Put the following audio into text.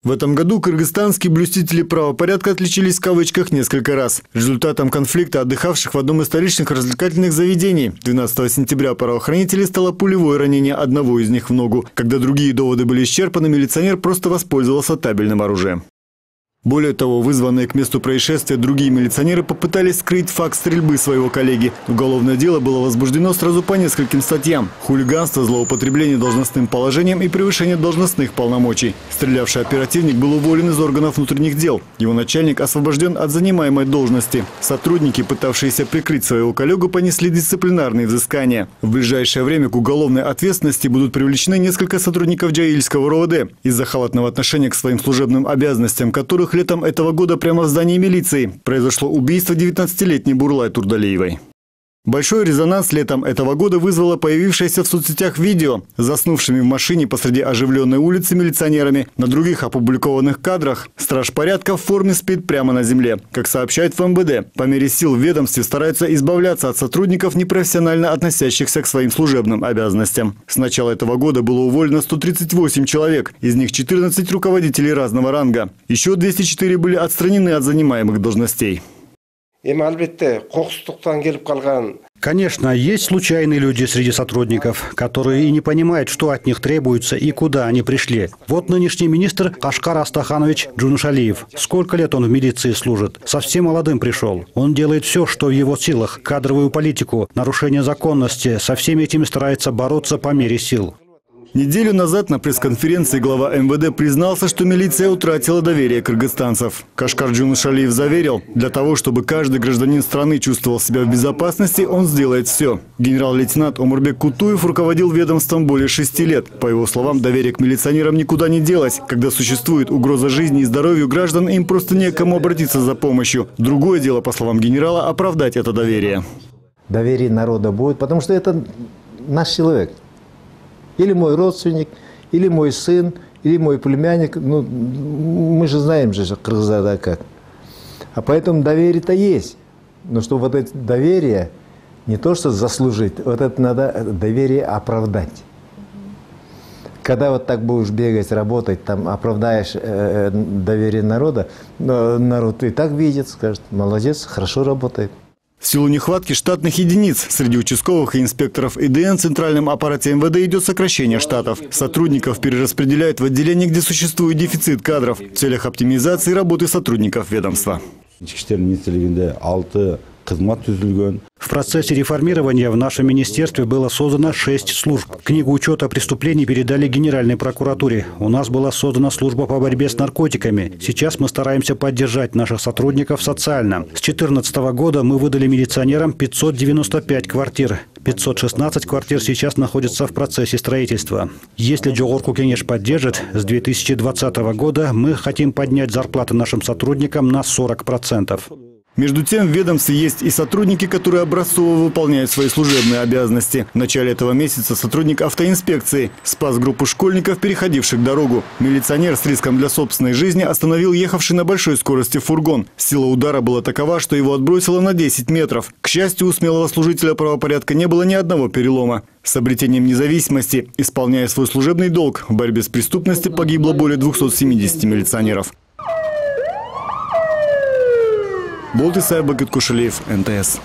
В этом году кыргызстанские блюстители правопорядка отличились в кавычках несколько раз. Результатом конфликта отдыхавших в одном из столичных развлекательных заведений 12 сентября правоохранителей стало пулевое ранение одного из них в ногу. Когда другие доводы были исчерпаны, милиционер просто воспользовался табельным оружием. Более того, вызванные к месту происшествия другие милиционеры попытались скрыть факт стрельбы своего коллеги. Уголовное дело было возбуждено сразу по нескольким статьям: хулиганство, злоупотребление должностным положением и превышение должностных полномочий. Стрелявший оперативник был уволен из органов внутренних дел. Его начальник освобожден от занимаемой должности. Сотрудники, пытавшиеся прикрыть своего коллегу, понесли дисциплинарные взыскания. В ближайшее время к уголовной ответственности будут привлечены несколько сотрудников Джаильского РОВД из-за халатного отношения к своим служебным обязанностям, которых летом этого года прямо в здании милиции произошло убийство 19-летней Бурлай Турдалиевой. Большой резонанс летом этого года вызвало появившееся в соцсетях видео с заснувшими в машине посреди оживленной улицы милиционерами. На других опубликованных кадрах страж порядка в форме спит прямо на земле. Как сообщает в МВД, по мере сил в ведомстве стараются избавляться от сотрудников, непрофессионально относящихся к своим служебным обязанностям. С начала этого года было уволено 138 человек, из них 14 руководителей разного ранга. Еще 204 были отстранены от занимаемых должностей. Конечно, есть случайные люди среди сотрудников, которые и не понимают, что от них требуется и куда они пришли. Вот нынешний министр Кашкар Астаханович Джунушалиев. Сколько лет он в милиции служит? Совсем молодым пришел. Он делает все, что в его силах. Кадровую политику, нарушение законности. Со всеми этими старается бороться по мере сил. Неделю назад на пресс-конференции глава МВД признался, что милиция утратила доверие кыргызстанцев. Кашкар Джунушалиев заверил, для того, чтобы каждый гражданин страны чувствовал себя в безопасности, он сделает все. Генерал-лейтенант Омурбек Кутуев руководил ведомством более 6 лет. По его словам, доверие к милиционерам никуда не делось. Когда существует угроза жизни и здоровью граждан, им просто некому обратиться за помощью. Другое дело, по словам генерала, оправдать это доверие. Доверие народа будет, потому что это наш человек. Или мой родственник, или мой сын, или мой племянник. Ну, мы же знаем же, Кыргызстанда как. А поэтому доверие-то есть. Но чтобы вот это доверие не то что заслужить, вот это надо доверие оправдать. Когда вот так будешь бегать, работать, там оправдаешь доверие народа, народ и так видит, скажет: молодец, хорошо работает. В силу нехватки штатных единиц среди участковых и инспекторов ИДН в центральном аппарате МВД идет сокращение штатов. Сотрудников перераспределяют в отделения, где существует дефицит кадров, в целях оптимизации работы сотрудников ведомства. В процессе реформирования в нашем министерстве было создано 6 служб. Книгу учета преступлений передали Генеральной прокуратуре. У нас была создана служба по борьбе с наркотиками. Сейчас мы стараемся поддержать наших сотрудников социально. С 2014 года мы выдали милиционерам 595 квартир. 516 квартир сейчас находятся в процессе строительства. Если Джогорку Кенеш поддержит, с 2020 года мы хотим поднять зарплаты нашим сотрудникам на 40%. Между тем, в ведомстве есть и сотрудники, которые образцово выполняют свои служебные обязанности. В начале этого месяца сотрудник автоинспекции спас группу школьников, переходивших дорогу. Милиционер с риском для собственной жизни остановил ехавший на большой скорости фургон. Сила удара была такова, что его отбросило на 10 метров. К счастью, у смелого служителя правопорядка не было ни одного перелома. С обретением независимости, исполняя свой служебный долг, в борьбе с преступностью погибло более 270 милиционеров. Болтисай Багыт Кушалиев, НТС.